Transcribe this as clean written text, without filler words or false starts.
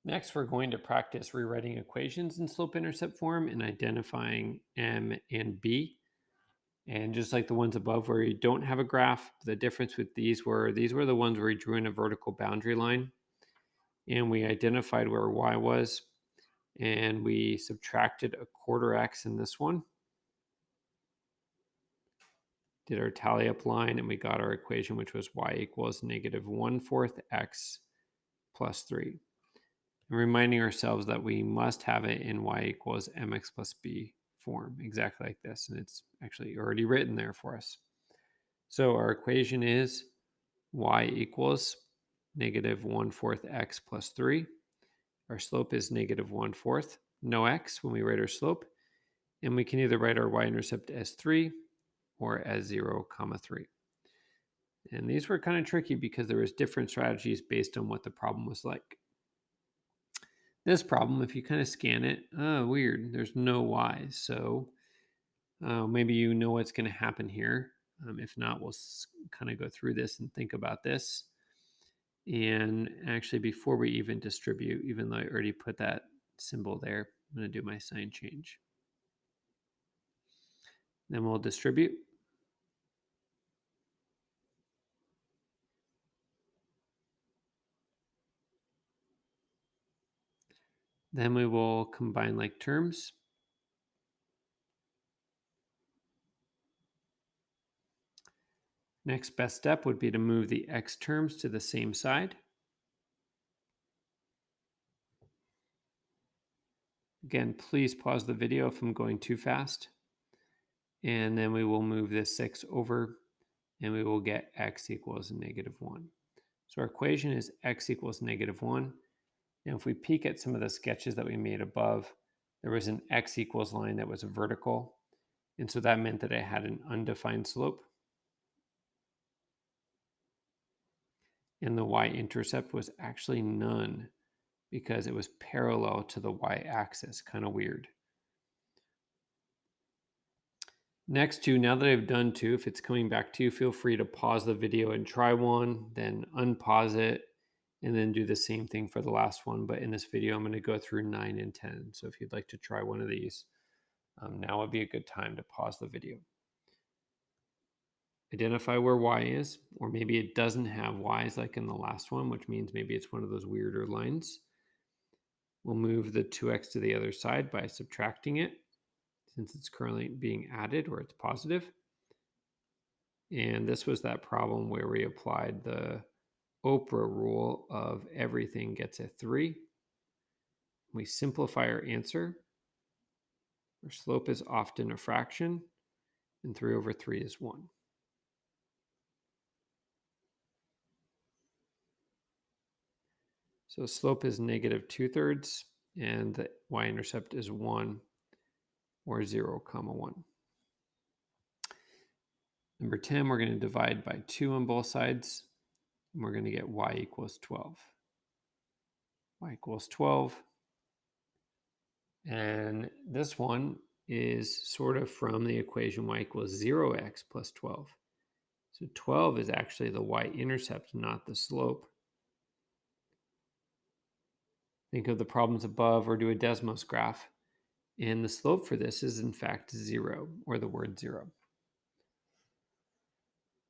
Next, we're going to practice rewriting equations in slope-intercept form and identifying m and b. And just like the ones above where you don't have a graph, the difference with these were the ones where we drew in a vertical boundary line and we identified where y was, and we subtracted a quarter x in this one, did our tally up line, and we got our equation, which was y equals negative 1/4 x plus 3. And reminding ourselves that we must have it in y equals mx plus b form, exactly like this. And it's actually already written there for us. So our equation is y equals negative 1/4 x plus 3. Our slope is negative 1/4, no x when we write our slope. And we can either write our y-intercept as 3 or as 0, comma 3. And these were kind of tricky because there was different strategies based on what the problem was like. This problem, if you kind of scan it, weird, there's no y's. So maybe you know what's going to happen here. If not, we'll kind of go through this and think about this. And actually, before we even distribute, even though I already put that symbol there, I'm going to do my sign change. Then we'll distribute. Then we will combine like terms. Next best step would be to move the x terms to the same side. Again, please pause the video if I'm going too fast. And then we will move this 6 over, and we will get x equals negative 1. So our equation is x equals negative 1. And if we peek at some of the sketches that we made above, there was an x equals line that was vertical. And so that meant that it had an undefined slope. And the y-intercept was actually none because it was parallel to the y-axis. Kind of weird. Next two, now that I've done two, if it's coming back to you, feel free to pause the video and try one, then unpause it, and then do the same thing for the last one. But in this video, I'm going to go through 9 and 10. So if you'd like to try one of these, now would be a good time to pause the video. Identify where y is, or maybe it doesn't have y's like in the last one, which means maybe it's one of those weirder lines. We'll move the 2x to the other side by subtracting it, since it's currently being added or it's positive. And this was that problem where we applied the Oprah rule of everything gets a 3. We simplify our answer. Our slope is often a fraction, and 3 over 3 is 1. So slope is negative 2/3, and the y-intercept is 1 or 0, comma 1. Number 10, we're going to divide by 2 on both sides, and we're going to get y equals 12. Y equals 12. And this one is sort of from the equation y equals 0x plus 12. So 12 is actually the y-intercept, not the slope. Think of the problems above or do a Desmos graph. And the slope for this is in fact 0, or the word 0.